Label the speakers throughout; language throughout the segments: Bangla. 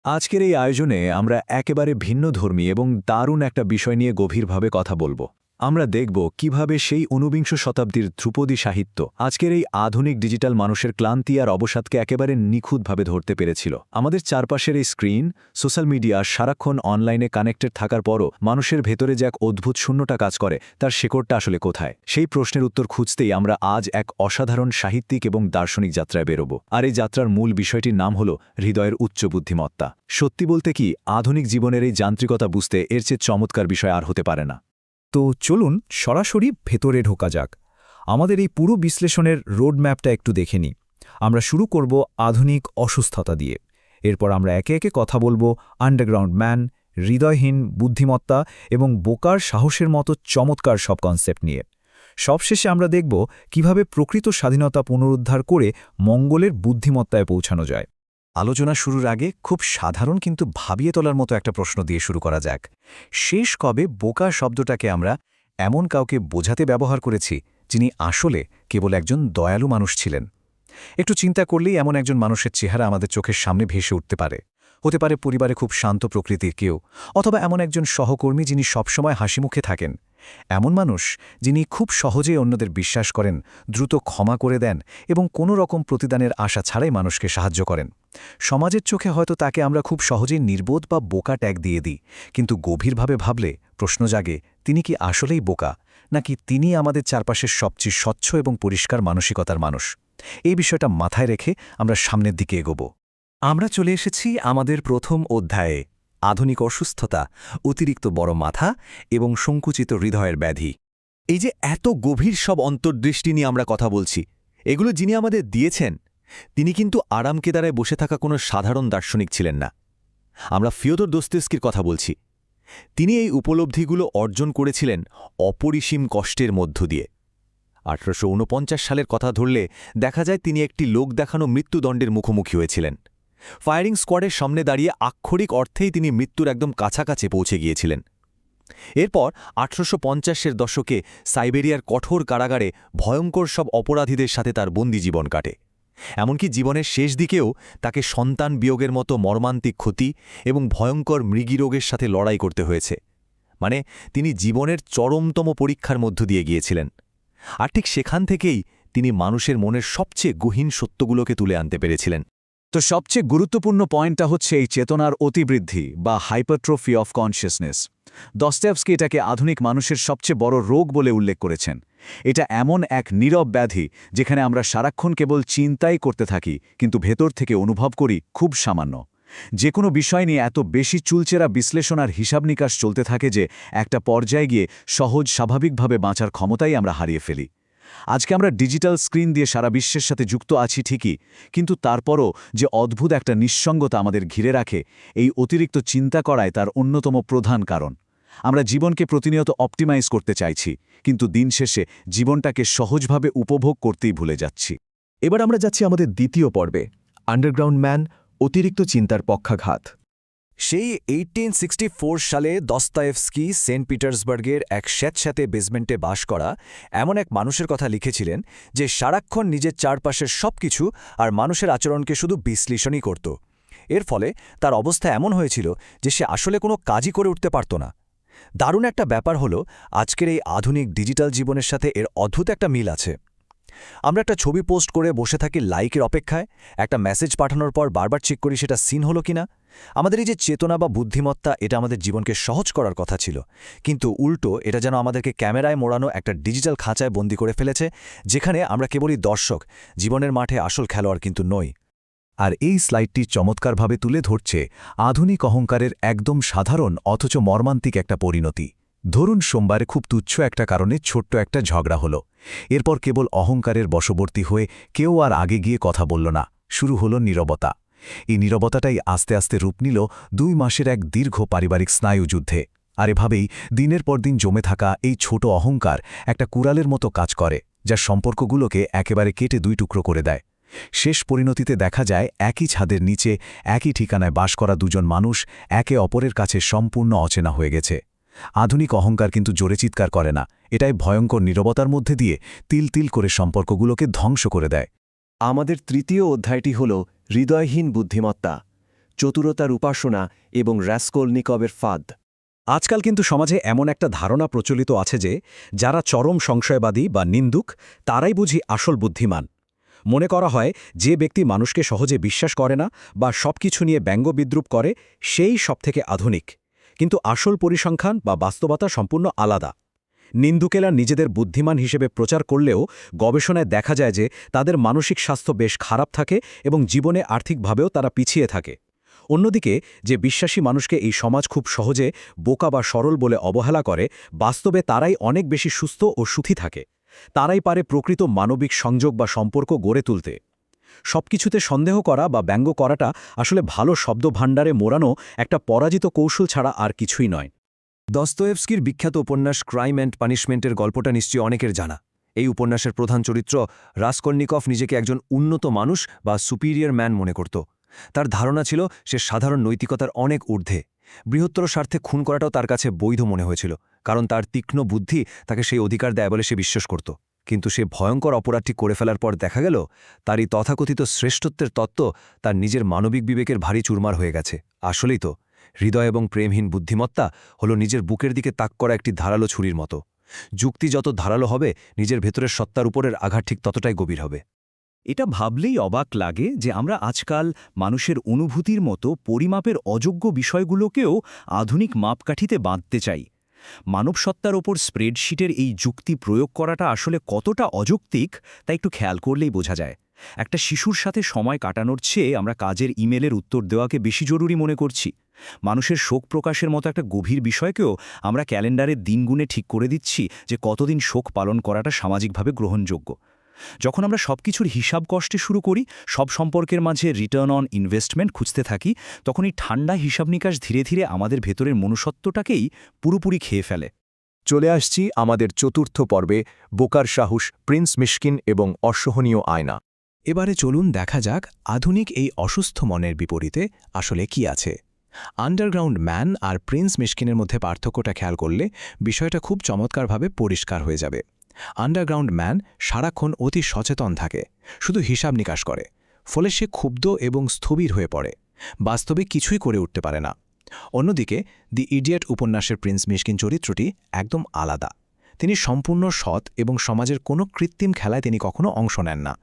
Speaker 1: আজকের এই আয়োজনে আমরা একেবারে ভিন্নধর্মী এবং দারুণ একটা বিষয় নিয়ে গভীরভাবে কথা বলবো। আমরা দেখব কিভাবে সেই ঊনবিংশ শতাব্দীর ধ্রুপদী সাহিত্য আজকের এই আধুনিক ডিজিটাল মানুষের ক্লান্তি আর অবসাদকে একেবারে নিখুঁতভাবে ধরতে পেরেছিল। আমাদের চারপাশের এই স্ক্রিন, সোশ্যাল মিডিয়া, সারাক্ষণ অনলাইনে কানেক্টেড থাকার পরও মানুষের ভেতরে যে এক অদ্ভুত শূন্যতা কাজ করে, তার শেকড়টা আসলে কোথায়? সেই প্রশ্নের উত্তর খুঁজতেই আমরা আজ এক অসাধারণ সাহিত্যিক এবং দার্শনিক যাত্রায় বেরোব। আর এই যাত্রার মূল বিষয়টির নাম হল হৃদয়ের উচ্চ বুদ্ধিমত্তা। সত্যি বলতে কি, আধুনিক জীবনের এই যান্ত্রিকতা বুঝতে এর চেয়ে চমৎকার বিষয় আর হতে পারে না।
Speaker 2: তো চলুন সরাসরি ভেতরে ঢোকা যাক। আমাদের এই পুরো বিশ্লেষণের রোডম্যাপটা একটু দেখে নিই। আমরা শুরু করব আধুনিক অসুস্থতা দিয়ে। এরপর আমরা একে একে কথা বলবো আন্ডারগ্রাউন্ড ম্যান, হৃদয়হীন বুদ্ধিমত্তা এবং বোকার সাহসের মতো চমৎকার সব কনসেপ্ট নিয়ে। সবশেষে আমরা দেখব কিভাবে প্রকৃত স্বাধীনতা পুনরুদ্ধার করে মঙ্গলের বুদ্ধিমত্তায় পৌঁছানো যায়।
Speaker 3: আলোচনা শুরুর আগে খুব সাধারণ কিন্তু ভাবিয়ে তোলার মতো একটা প্রশ্ন দিয়ে শুরু করা যাক। শেষ কবে বোকা শব্দটাকে আমরা এমন কাউকে বোঝাতে ব্যবহার করেছি যিনি আসলে কেবল একজন দয়ালু মানুষ ছিলেন? একটু চিন্তা করলেই এমন একজন মানুষের চেহারা আমাদের চোখের সামনে ভেসে উঠতে পারে। হতে পারে পরিবারে খুব শান্ত প্রকৃতির কেউ, অথবা এমন একজন সহকর্মী যিনি সবসময় হাসিমুখে থাকেন। এমন মানুষ যিনি খুব সহজেই অন্যদের বিশ্বাস করেন, দ্রুত ক্ষমা করে দেন এবং কোনো রকম প্রতিদানের আশা ছাড়াই মানুষকে সাহায্য করেন। সমাজের চোখে হয়তো তাকে আমরা খুব সহজেই নির্বোধ বা বোকা ট্যাগ দিয়ে দিই, কিন্তু গভীরভাবে ভাবলে প্রশ্ন জাগে, তিনি কি আসলেই বোকা, নাকি তিনি আমাদের চারপাশের সবচেয়ে স্বচ্ছ এবং পরিষ্কার মানসিকতার মানুষ? এই বিষয়টা মাথায় রেখে আমরা সামনের দিকে এগোব। আমরা চলে এসেছি আমাদের প্রথম অধ্যায়ে, আধুনিক অসুস্থতা, অতিরিক্ত বড় মাথা এবং সংকুচিত হৃদয়ের ব্যাধি। এই যে এত গভীর সব অন্তর্দৃষ্টি নিয়ে আমরা কথা বলছি, এগুলো যিনি আমাদের দিয়েছেন, তিনি কিন্তু আরাম কেদারায় বসে থাকা কোনো সাধারণ দার্শনিক ছিলেন না। আমরা ফিওদর দোস্তয়েভস্কির কথা বলছি। তিনি এই উপলব্ধিগুলো অর্জন করেছিলেন অপরিসীম কষ্টের মধ্য দিয়ে। 1849 সালের কথা ধরলে দেখা যায় তিনি একটি লোক দেখানো মৃত্যুদণ্ডের মুখোমুখি হয়েছিলেন। ফায়ারিং স্কোয়াডের সামনে দাঁড়িয়ে আক্ষরিক অর্থেই তিনি মৃত্যুর একদম কাছাকাছি পৌঁছে গিয়েছিলেন। এরপর 1850-এর দশকে সাইবেরিয়ার কঠোর কারাগারে ভয়ঙ্কর সব অপরাধীদের সাথে তার বন্দি জীবন কাটে। এমনকি জীবনের শেষ দিকেও তাকে সন্তান বিয়োগের মতো মর্মান্তিক ক্ষতি এবং ভয়ঙ্কর মৃগীরোগের সাথে লড়াই করতে হয়েছে। মানে তিনি জীবনের চরমতম পরীক্ষার মধ্য দিয়ে গিয়েছিলেন। আর ঠিক সেখান থেকেই তিনি মানুষের মনের সবচেয়ে গহীন সত্যগুলোকে তুলে আনতে পেরেছিলেন।
Speaker 1: তো সবচেয়ে গুরুত্বপূর্ণ পয়েন্টটা হচ্ছে এই চেতনার অতিবৃদ্ধি বা হাইপারট্রফি অফ কনসিয়াসনেস। দস্তয়েভস্কি এটাকে আধুনিক মানুষের সবচেয়ে বড় রোগ বলে উল্লেখ করেছেন। এটা এমন এক নীরব ব্যাধি যেখানে আমরা সারাক্ষণ কেবল চিন্তাই করতে থাকি, কিন্তু ভেতর থেকে অনুভব করি খুব সামান্য। যে কোনো বিষয় নিয়ে এত বেশি চুলচেরা বিশ্লেষণ আর হিসাব নিকাশ চলতে থাকে যে একটা পর্যায়ে গিয়ে সহজ স্বাভাবিকভাবে বাঁচার ক্ষমতাই আমরা হারিয়ে ফেলি। আজকে আমরা ডিজিটাল স্ক্রিন দিয়ে সারা বিশ্বের সাথে যুক্ত আছি ঠিকই, কিন্তু তারপরও যে অদ্ভুত একটা নিঃসঙ্গতা আমাদের ঘিরে রাখে, এই অতিরিক্ত চিন্তা করায় তার অন্যতম প্রধান কারণ। আমরা জীবনকে প্রতিনিয়ত অপটিমাইজ করতে চাইছি, কিন্তু দিন শেষে জীবনটাকে সহজভাবে উপভোগ করতেই ভুলে যাচ্ছি।
Speaker 3: এবার আমরা যাচ্ছি আমাদের দ্বিতীয় পর্বে, আন্ডারগ্রাউন্ড ম্যান, অতিরিক্ত চিন্তার পক্ষাঘাত। সেই 1864 সালে দস্তয়েভস্কি সেন্ট পিটার্সবার্গের এক স্যাঁতস্যাঁতে বেসমেন্টে বাস করা এমন এক মানুষের কথা লিখেছিলেন যে সারাক্ষণ নিজের চারপাশের সবকিছু আর মানুষের আচরণকে শুধু বিশ্লেষণই করত। এর ফলে তার অবস্থা এমন হয়েছিল যে সে আসলে কোনো কাজই করে উঠতে পারত না। দারুণ একটা ব্যাপার হলো, আজকের এই আধুনিক ডিজিটাল জীবনের সাথে এর অদ্ভুত একটা মিল আছে। আমরা একটা ছবি পোস্ট করে বসে থাকি লাইকের অপেক্ষায়, একটা মেসেজ পাঠানোর পর বারবার চেক করি সেটা সিন হলো কিনা। আমাদের এই যে চেতনা বা বুদ্ধিমত্তা, এটা আমাদের জীবনকে সহজ করার কথা ছিল, কিন্তু উল্টো এটা যেন আমাদেরকে ক্যামেরায় মোড়ানো একটা ডিজিটাল খাঁচায় বন্দি করে ফেলেছে, যেখানে আমরা কেবলই দর্শক, জীবনের মাঠে আসল খেলোয়াড় কিন্তু নই।
Speaker 2: আর এই স্লাইডটি চমৎকারভাবে তুলে ধরছে আধুনিক অহংকারের একদম সাধারণ অথচ মর্মান্তিক একটা পরিণতি। ধরুন সোমবারে খুব তুচ্ছ একটা কারণে ছোট্ট একটা ঝগড়া হলো। এরপর কেবল অহংকারের বশবর্তী হয়ে কেউ আর আগে গিয়ে কথা বলল না, শুরু হলো নীরবতা। এই নীরবতাটাই আস্তে আস্তে রূপ নিল 2 মাসের এক দীর্ঘ পারিবারিক স্নায়ুযুদ্ধে। আর এভাবেই দিনের পর দিন জমে থাকা এই ছোট অহংকার একটা কুড়ালের মতো কাজ করে, যা সম্পর্কগুলোকে একেবারে কেটে 2 টুকরো করে দেয়। শেষ পরিণতিতে দেখা যায় একই ছাদের নিচে একই ঠিকানায় বাস করা 2 জন মানুষ একে অপরের কাছে সম্পূর্ণ অচেনা হয়ে গেছে। আধুনিক অহংকার কিন্তু জোরে চিৎকার করে না, এটাই ভয়ঙ্কর নীরবতার মধ্যে দিয়ে তিল তিল করে সম্পর্কগুলোকে ধ্বংস করে দেয়।
Speaker 3: আমাদের তৃতীয় অধ্যায়টি হল হৃদয়হীন বুদ্ধিমত্তা।
Speaker 4: চতুরতার উপাসনা এবং রাস্কোলনিকভের ফাঁদ।
Speaker 3: আজকাল কিন্তু সমাজে এমন একটা ধারণা প্রচলিত আছে যে যারা চরম সংশয়বাদী বা নিন্দুক তারাই বুঝি আসল বুদ্ধিমান। মনে করা হয় যে ব্যক্তি মানুষকে সহজে বিশ্বাস করে না বা সবকিছু নিয়ে ব্যঙ্গ-বিদ্রূপ করে সেই সবথেকে আধুনিক। কিন্তু আসল পরিসংখ্যান বা বাস্তবতা সম্পূর্ণ আলাদা। নিন্দুকেরা নিজেদের বুদ্ধিমান হিসেবে প্রচার করলেও গবেষণায় দেখা যায় যে তাদের মানসিক স্বাস্থ্য বেশ খারাপ থাকে এবং জীবনে আর্থিকভাবেও তারা পিছিয়ে থাকে। অন্যদিকে যে বিশ্বাসী মানুষকে এই সমাজ খুব সহজে বোকা বা সরল বলে অবহেলা করে, বাস্তবে তারাই অনেক বেশি সুস্থ ও সুখী থাকে। তারাই পারে প্রকৃত মানবিক সংযোগ বা সম্পর্ক গড়ে তুলতে। সবকিছুতে সন্দেহ করা বা ব্যঙ্গ করাটা আসলে ভালো শব্দভাণ্ডারে মোড়ানো একটা পরাজিত কৌশল ছাড়া আর কিছুই নয়।
Speaker 4: দস্তয়েভস্কির বিখ্যাত উপন্যাস ক্রাইম অ্যান্ড পানিশমেন্টের গল্পটা নিশ্চয়ই অনেকের জানা। এই উপন্যাসের প্রধান চরিত্র রাসকোলনিকভ নিজেকে একজন উন্নত মানুষ বা সুপিরিয়র ম্যান মনে করত। তার ধারণা ছিল সে সাধারণ নৈতিকতার অনেক ঊর্ধ্বে। বৃহত্তর স্বার্থে খুন করাটাও তার কাছে বৈধ মনে হয়েছিল, কারণ তার তীক্ষ্ণ বুদ্ধি তাকে সেই অধিকার দেয় বলে সে বিশ্বাস করত। কিন্তু সে ভয়ঙ্কর অপরাধটি করে ফেলার পর দেখা গেল তার এই তথাকথিত শ্রেষ্ঠত্বের তত্ত্ব তার নিজের মানবিক বিবেকের ভারী চুরমার হয়ে গেছে। আসলেই তো, হৃদয় এবং প্রেমহীন বুদ্ধিমত্তা হলো নিজের বুকের দিকে তাক করা একটি ধারালো ছুরির মতো। যুক্তি যত ধারালো হবে, নিজের ভেতরের সত্তার উপরের আঘাত ঠিক ততটাই গভীর হবে।
Speaker 2: এটা ভাবলেই অবাক লাগে যে আমরা আজকাল মানুষের অনুভূতির মতো পরিমাপের অযোগ্য বিষয়গুলোকেও আধুনিক মাপকাঠিতে বাঁধতে চাই। মানবসত্তার ওপর স্প্রেডশিটের এই যুক্তি প্রয়োগ করাটা আসলে কতটা অযৌক্তিক তা একটু খেয়াল করলেই বোঝা যায়। একটা শিশুর সাথে সময় কাটানোর চেয়ে আমরা কাজের ইমেলের উত্তর দেওয়াকে বেশি জরুরি মনে করছি। মানুষের শোক প্রকাশের মতো একটা গভীর বিষয়কেও আমরা ক্যালেন্ডারের দিনগুণে ঠিক করে দিচ্ছি যে কতদিন শোক পালন করাটা সামাজিকভাবে গ্রহণযোগ্য। যখন আমরা সবকিছুর হিসাব কষতে শুরু করি, সব সম্পর্কের মাঝে রিটার্ন অন ইনভেস্টমেন্ট খুঁজতে থাকি, তখন এই ঠান্ডা হিসাব নিকাশ ধীরে ধীরে আমাদের ভেতরের মনুষ্যত্বটাকেই পুরোপুরি খেয়ে ফেলে।
Speaker 3: চলে আসছি আমাদের চতুর্থ পর্বে, বোকার সাহস, প্রিন্স মিশকিন এবং অসহনীয় আয়না। এবারে চলুন দেখা যাক আধুনিক এই অসুস্থ মনের বিপরীতে আসলে কি আছে। আন্ডারগ্রাউন্ড ম্যান আর প্রিন্স মিশকিনের মধ্যে পার্থক্যটা খেয়াল করলে বিষয়টা খুব চমৎকারভাবে পরিষ্কার হয়ে যাবে। আন্ডারগ্রাউন্ড ম্যান সারাক্ষণ অতি সচেতন থাকে, শুধু হিসাব নিকাশ করে, ফলে সে ক্ষুব্ধ এবং স্থবির হয়ে পড়ে, বাস্তবে কিছুই করে উঠতে পারে না। অন্যদিকে দি ইডিয়েট উপন্যাসের প্রিন্স মিশকিন চরিত্রটি একদম আলাদা। তিনি সম্পূর্ণ সৎ এবং সমাজের কোনো কৃত্রিম খেলায় তিনি কখনো অংশ নেন না।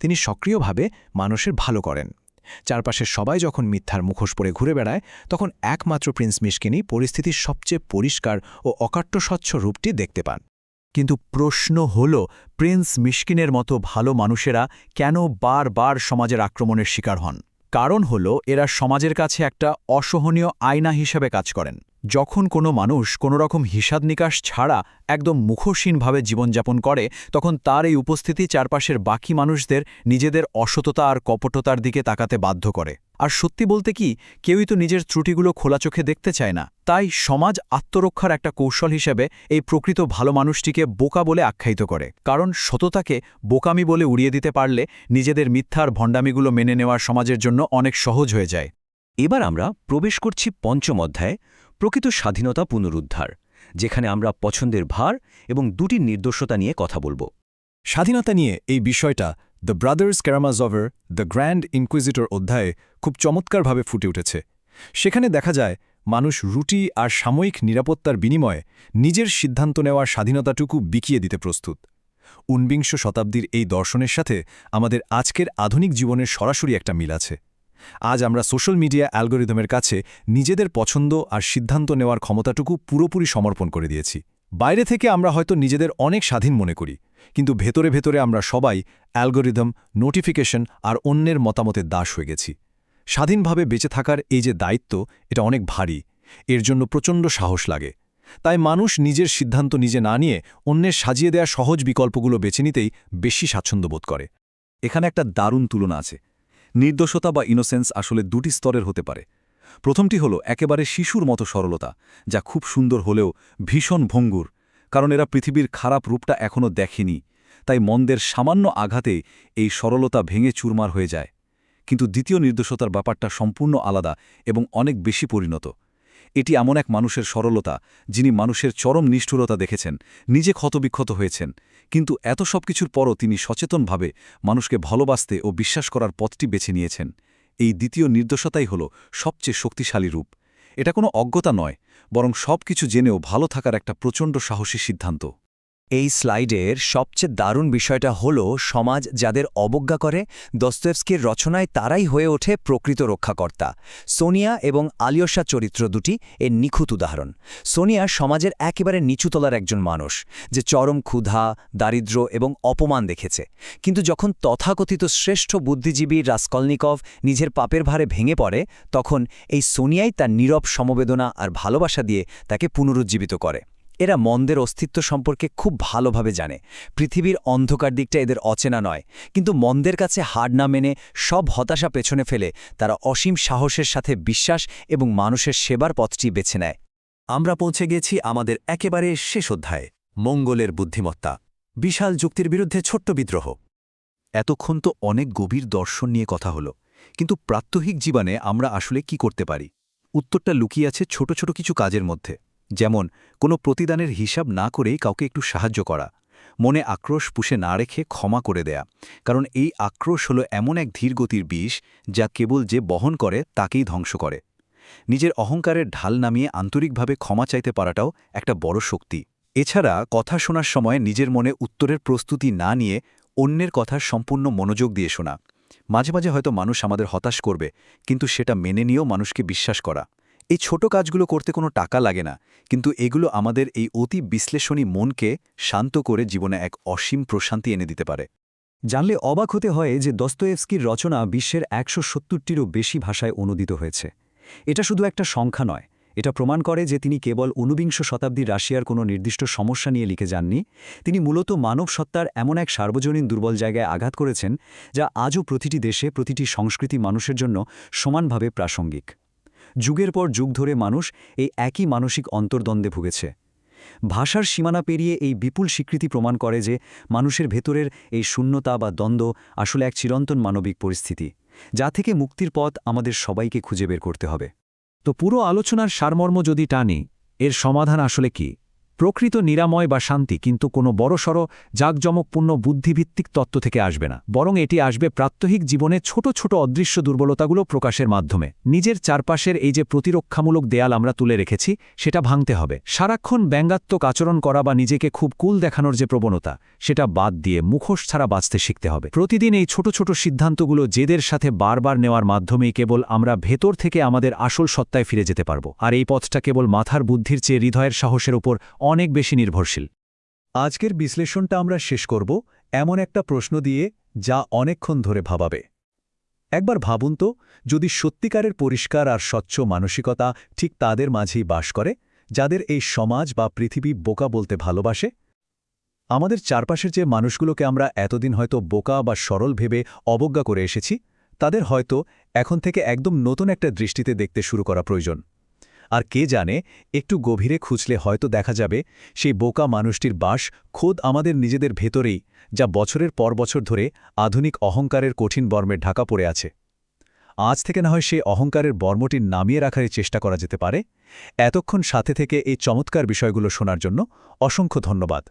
Speaker 3: তিনি সক্রিয়ভাবে মানুষের ভালো করেন। চারপাশের সবাই যখন মিথ্যার মুখোশ পরে ঘুরে বেড়ায়, তখন একমাত্র প্রিন্স মিশকিনই পরিস্থিতির সবচেয়ে পরিষ্কার ও অকাট্যস্বচ্ছ রূপটি দেখতে পান।
Speaker 1: কিন্তু প্রশ্ন হল, প্রিন্স মিশকিনের মতো ভালো মানুষেরা কেন বারবার সমাজের আক্রমণের শিকার হন? কারণ হল এরা সমাজের কাছে একটা অসহনীয় আয়না হিসেবে কাজ করেন। যখন কোনো মানুষ কোনোরকম হিসাব নিকাশ ছাড়া একদম মুখোশহীনভাবে জীবনযাপন করে, তখন তার এই উপস্থিতি চারপাশের বাকি মানুষদের নিজেদের অসততা আর কপটতার দিকে তাকাতে বাধ্য করে। আর সত্যি বলতে কি, কেউই তো নিজের ত্রুটিগুলো খোলা চোখে দেখতে চায় না। তাই সমাজ আত্মরক্ষার একটা কৌশল হিসেবে এই প্রকৃত ভালো মানুষটিকে বোকা বলে আখ্যায়িত করে। কারণ সততাকে বোকামি বলে উড়িয়ে দিতে পারলে নিজেদের মিথ্যার ভণ্ডামিগুলো মেনে নেওয়ার সমাজের জন্য অনেক সহজ হয়ে যায়।
Speaker 2: এবার আমরা প্রবেশ করছি পঞ্চম অধ্যায়ে, প্রকৃত স্বাধীনতা পুনরুদ্ধার, যেখানে আমরা পছন্দের ভার এবং দুটি নির্দোষতা নিয়ে কথা বলব।
Speaker 3: স্বাধীনতা নিয়ে এই বিষয়টা দ্য ব্রাদার্স কারামাজভের দ্য গ্র্যান্ড ইনকুইজিটর অধ্যায়ে খুব চমৎকারভাবে ফুটে উঠেছে। সেখানে দেখা যায় মানুষ রুটি আর সাময়িক নিরাপত্তার বিনিময়ে নিজের সিদ্ধান্ত নেওয়ার স্বাধীনতাটুকু বিকিয়ে দিতে প্রস্তুত। ঊনবিংশ শতাব্দীর এই দর্শনের সাথে আমাদের আজকের আধুনিক জীবনের সরাসরি একটা মিল আছে। আজ আমরা সোশ্যাল মিডিয়া অ্যালগোরিদমের কাছে নিজেদের পছন্দ আর সিদ্ধান্ত নেওয়ার ক্ষমতাটুকু পুরোপুরি সমর্পণ করে দিয়েছি। বাইরে থেকে আমরা হয়তো নিজেদের অনেক স্বাধীন মনে করি, কিন্তু ভেতরে ভেতরে আমরা সবাই অ্যালগোরিদম, নোটিফিকেশন আর অন্যের মতামতের দাস হয়ে গেছি। স্বাধীনভাবে বেঁচে থাকার এই যে দায়িত্ব, এটা অনেক ভারী, এর জন্য প্রচণ্ড সাহস লাগে। তাই মানুষ নিজের সিদ্ধান্ত নিজে না নিয়ে অন্যের সাজিয়ে দেয়া সহজ বিকল্পগুলো বেছে নিতেই বেশি স্বাচ্ছন্দ্য বোধ করে।
Speaker 1: এখানে একটা দারুণ তুলনা আছে। নির্দোষতা বা ইনোসেন্স আসলে দুটি স্তরের হতে পারে। প্রথমটি হলো একেবারে শিশুর মতো সরলতা, যা খুব সুন্দর হলেও ভীষণ ভঙ্গুর, কারণ এরা পৃথিবীর খারাপ রূপটা এখনও দেখেনি, তাই মন্দের সামান্য আঘাতে এই সরলতা ভেঙে চুরমার হয়ে যায়। কিন্তু দ্বিতীয় নির্দোষতার ব্যাপারটা সম্পূর্ণ আলাদা এবং অনেক বেশি পরিণত। এটি এমন এক মানুষের সরলতা, যিনি মানুষের চরম নিষ্ঠুরতা দেখেছেন, নিজে ক্ষতবিক্ষত হয়েছেন, কিন্তু এত সব কিছুর পরও তিনি সচেতনভাবে মানুষকে ভালোবাসতে ও বিশ্বাস করার পথটি বেছে নিয়েছেন।
Speaker 3: এই দ্বিতীয় নির্দোষতাই হল সবচেয়ে শক্তিশালী রূপ। এটা কোনো অজ্ঞতা নয়, বরং সবকিছু জেনেও ভালো থাকার একটা প্রচণ্ড সাহসী সিদ্ধান্ত।
Speaker 2: এই স্লাইডের সবচেয়ে দারুণ বিষয়টা হল সমাজ যাদের অবজ্ঞা করে দস্তয়েভস্কির রচনায় তারাই হয়ে ওঠে প্রকৃত রক্ষাকর্তা। সোনিয়া এবং আলিয়সা চরিত্র দুটি এর নিখুঁত উদাহরণ। সোনিয়া সমাজের একেবারে নিচুতলার একজন মানুষ, যে চরম ক্ষুধা, দারিদ্র্য এবং অপমান দেখেছে। কিন্তু যখন তথাকথিত শ্রেষ্ঠ বুদ্ধিজীবী রাসকলনিকভ নিজের পাপের ভারে ভেঙে পড়ে, তখন এই সোনিয়াই তার নীরব সমবেদনা আর ভালোবাসা দিয়ে তাকে পুনরুজ্জীবিত করে। এরা মন্দের অস্তিত্ব সম্পর্কে খুব ভালোভাবে জানে। পৃথিবীর অন্ধকার দিকটা এদের অচেনা নয়, কিন্তু মন্দের কাছে হার না মেনে সব হতাশা পেছনে ফেলে তারা অসীম সাহসের সাথে বিশ্বাস এবং মানুষের সেবার পথটি বেছে নেয়।
Speaker 3: আমরা পৌঁছে গেছি আমাদের একেবারে শেষ অধ্যায়ে, মঙ্গলের বুদ্ধিমত্তা, বিশাল যুক্তির বিরুদ্ধে ছোট্ট বিদ্রোহ। এতক্ষণ তো অনেক গভীর দর্শন নিয়ে কথা হলো, কিন্তু প্রাত্যহিক জীবনে আমরা আসলে কি করতে পারি? উত্তরটা লুকিয়ে আছে ছোট ছোট কিছু কাজের মধ্যে, যেমন কোনো প্রতিদানের হিসাব না করেই কাউকে একটু সাহায্য করা, মনে আক্রোশ পুষে না রেখে ক্ষমা করে দেয়া, কারণ এই আক্রোশ হলো এমন এক ধীরগতির বিষ যা কেবল যে বহন করে তাকেই ধ্বংস করে। নিজের অহংকারের ঢাল নামিয়ে আন্তরিকভাবে ক্ষমা চাইতে পারাটাও একটা বড় শক্তি। এছাড়া কথা শোনার সময় নিজের মনে উত্তরের প্রস্তুতি না নিয়ে অন্যের কথার সম্পূর্ণ মনোযোগ দিয়ে শোনা। মাঝে মাঝে হয়তো মানুষ আমাদের হতাশ করবে, কিন্তু সেটা মেনে নিয়েও মানুষকে বিশ্বাস করা। এই ছোট কাজগুলো করতে কোনো টাকা লাগে না, কিন্তু এগুলো আমাদের এই অতি বিশ্লেষণী মনকে শান্ত করে জীবনে এক অসীম প্রশান্তি এনে দিতে পারে।
Speaker 2: জানলে অবাক হতে হয় যে দস্তয়েভস্কির রচনা বিশ্বের ১৭০টিরও বেশি ভাষায় অনুদিত হয়েছে। এটা শুধু একটা সংখ্যা নয়, এটা প্রমাণ করে যে তিনি কেবল ঊনবিংশ শতাব্দীর রাশিয়ার কোনো নির্দিষ্ট সমস্যা নিয়ে লিখে যাননি। তিনি মূলত মানব সত্তার এমন এক সার্বজনীন দুর্বল জায়গায় আঘাত করেছেন যা আজও প্রতিটি দেশে, প্রতিটি সংস্কৃতি মানুষের জন্য সমানভাবে প্রাসঙ্গিক। যুগের পর যুগ ধরে মানুষ এই একই মানসিক অন্তর্দ্বন্দ্বে ভুগেছে। ভাষার সীমানা পেরিয়ে এই বিপুল স্বীকৃতি প্রমাণ করে যে মানুষের ভেতরের এই শূন্যতা বা দ্বন্দ্ব আসলে এক চিরন্তন মানবিক পরিস্থিতি, যা থেকে মুক্তির পথ আমাদের সবাইকে খুঁজে বের করতে হবে।
Speaker 1: তো পুরো আলোচনার সারমর্ম যদি টানি, এর সমাধান আসলে কি? প্রকৃত নিরাময় বা শান্তি কিন্তু কোনো বড়সড় জাঁকজমকপূর্ণ বুদ্ধিভিত্তিক তত্ত্ব থেকে আসবে না, বরং এটি আসবে প্রাত্যহিক জীবনে ছোট ছোট অদৃশ্য দুর্বলতাগুলো প্রকাশের মাধ্যমে। নিজের চারপাশের এই যে প্রতিরক্ষামূলক দেয়াল আমরা তুলে রেখেছি, সেটা ভাঙতে হবে। সারাক্ষণ ব্যঙ্গাত্মক আচরণ করা বা নিজেকে খুব কুল দেখানোর যে প্রবণতা, সেটা বাদ দিয়ে মুখোশ ছাড়া বাঁচতে শিখতে হবে। প্রতিদিন এই ছোট ছোট সিদ্ধান্তগুলো জেদের সাথে বারবার নেওয়ার মাধ্যমেই কেবল আমরা ভেতর থেকে আমাদের আসল সত্তায় ফিরে যেতে পারব। আর এই পথটা কেবল মাথার বুদ্ধির চেয়ে হৃদয়ের সাহসের উপর অনেক বেশি নির্ভরশীল।
Speaker 3: আজকের বিশ্লেষণটা আমরা শেষ করব এমন একটা প্রশ্ন দিয়ে যা অনেকক্ষণ ধরে ভাবাবে। একবার ভাবুন তো, যদি সত্যিকারের পরিষ্কার আর স্বচ্ছ মানসিকতা ঠিক তাদের মাঝেই বাস করে, যাদের এই সমাজ বা পৃথিবী বোকা বলতে ভালোবাসে। আমাদের চারপাশের যে মানুষগুলোকে আমরা এতদিন হয়তো বোকা বা সরল ভেবে অবজ্ঞা করে এসেছি, তাদের হয়তো এখন থেকে একদম নতুন একটা দৃষ্টিতে দেখতে শুরু করা প্রয়োজন। আর কে জানে, একটু গভীরে খুঁজলে হয়তো দেখা যাবে সেই বোকা মানুষটির বাস খোদ আমাদের নিজেদের ভেতরেই, যা বছরের পর বছর ধরে আধুনিক অহংকারের কঠিন বর্মে ঢাকা পড়ে আছে। আজ থেকে না হয় সেই অহংকারের বর্মটি নামিয়ে রাখার চেষ্টা করা যেতে পারে। এতক্ষণ সাথে থেকে এই চমৎকার বিষয়গুলো শোনার জন্য অসংখ্য ধন্যবাদ।